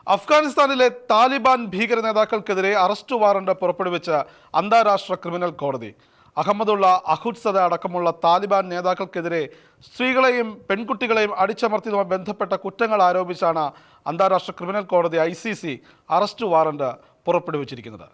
അഫ്ഗാനിസ്ഥാനിലെ താലിബാൻ ഭീകര നേതാക്കൾക്കെതിരെ arrest warrant പുറപ്പെടുവിച്ച അന്താരാഷ്ട്ര ക്രിമിനൽ കോടതി അഹമ്മദുള്ള അഹുദ്സദ അടക്കമുള്ള താലിബാൻ നേതാക്കൾക്കെതിരെ സ്ത്രീകളെയും പെൺകുട്ടികളെയും അടിച്ചമർത്തിയതുമായി ബന്ധപ്പെട്ട കുറ്റങ്ങൾ ആരോപിച്ചാണ് അന്താരാഷ്ട്ര ക്രിമിനൽ കോടതി ICC അറസ്റ്റ് വാറണ്ട് പുറപ്പെടുവിച്ചിരിക്കുന്നത്.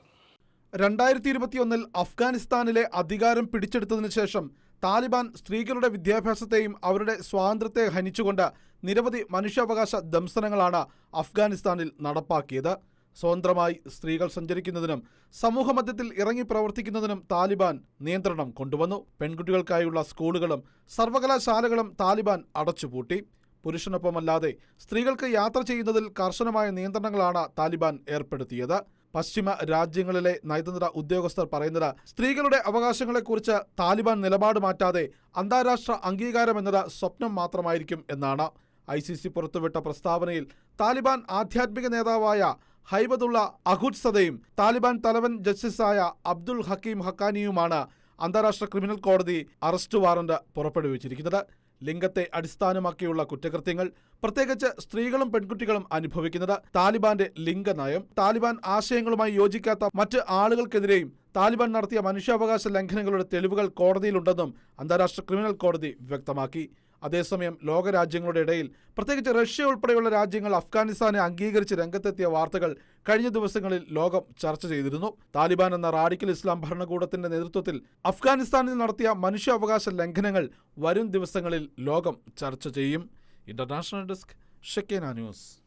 2021 അഫ്ഗാനിസ്ഥാനിലെ അധികാരം പിടിച്ചെടുത്തതിനു ശേഷം താലിബാൻ സ്ത്രീകളുടെ വിദ്യാഭ്യാസത്തെയും അവരുടെ സ്വാതന്ത്ര്യത്തെ ഹനിച്ചുകൊണ്ട് നിരവധി മനുഷ്യാവകാശ ദംശനങ്ങളാണ് അഫ്ഗാനിസ്ഥാനിൽ നടപ്പാക്കിയത്. സ്വതന്ത്രമായി സ്ത്രീകൾ സഞ്ചരിക്കുന്നതിനും സമൂഹമധ്യത്തിൽ ഇറങ്ങി പ്രവർത്തിക്കുന്നതിനും താലിബാൻ നിയന്ത്രണം കൊണ്ടുവന്നു. പെൺകുട്ടികൾക്കായുള്ള സ്കൂളുകളും സർവകലാശാലകളും താലിബാൻ അടച്ചുപൂട്ടി. പുരുഷനൊപ്പമല്ലാതെ സ്ത്രീകൾക്ക് യാത്ര ചെയ്യുന്നതിൽ കർശനമായ നിയന്ത്രണങ്ങളാണ് താലിബാൻ ഏർപ്പെടുത്തിയത്. പശ്ചിമ രാജ്യങ്ങളിലെ നയതന്ത്ര ഉദ്യോഗസ്ഥർ പറയുന്നത് സ്ത്രീകളുടെ അവകാശങ്ങളെക്കുറിച്ച് താലിബാൻ നിലപാട് മാറ്റാതെ അന്താരാഷ്ട്ര അംഗീകാരം എന്നത് സ്വപ്നം മാത്രമായിരിക്കും എന്നാണ്. ICC പുറത്തുവിട്ട പ്രസ്താവനയിൽ താലിബാൻ ആധ്യാത്മിക നേതാവായ ഹൈബത്തുള്ള അഹുദ്സദയും താലിബാൻ തലവൻ ജസ്റ്റിസായ അബ്ദുൽ ഹക്കീം ഹക്കാനിയുമാണ് അന്താരാഷ്ട്ര ക്രിമിനൽ കോടതി അറസ്റ്റ് വാറണ്ട് പുറപ്പെടുവിച്ചിരിക്കുന്നത്. ലിംഗത്തെ അടിസ്ഥാനമാക്കിയുള്ള കുറ്റകൃത്യങ്ങൾ, പ്രത്യേകിച്ച് സ്ത്രീകളും പെൺകുട്ടികളും അനുഭവിക്കുന്നത്, താലിബാന്റെ ലിംഗനയം, താലിബാൻ ആശയങ്ങളുമായി യോജിക്കാത്ത മറ്റ് ആളുകൾക്കെതിരെയും താലിബാൻ നടത്തിയ മനുഷ്യാവകാശ ലംഘനങ്ങളുടെ തെളിവുകൾ കോടതിയിലുണ്ടെന്നും അന്താരാഷ്ട്ര ക്രിമിനൽ കോടതി വ്യക്തമാക്കി. അതേസമയം ലോകരാജ്യങ്ങളുടെ ഇടയിൽ പ്രത്യേകിച്ച് റഷ്യ ഉൾപ്പെടെയുള്ള രാജ്യങ്ങൾ അഫ്ഗാനിസ്ഥാനെ അംഗീകരിച്ച് രംഗത്തെത്തിയ വാർത്തകൾ കഴിഞ്ഞ ദിവസങ്ങളിൽ ലോകം ചർച്ച ചെയ്തിരുന്നു. താലിബാൻ എന്ന റാഡിക്കൽ ഇസ്ലാം ഭരണകൂടത്തിന്റെ നേതൃത്വത്തിൽ അഫ്ഗാനിസ്ഥാനിൽ നടത്തിയ മനുഷ്യാവകാശ ലംഘനങ്ങൾ വരും ദിവസങ്ങളിൽ ലോകം ചർച്ച ചെയ്യും. International desk, Shekinah news.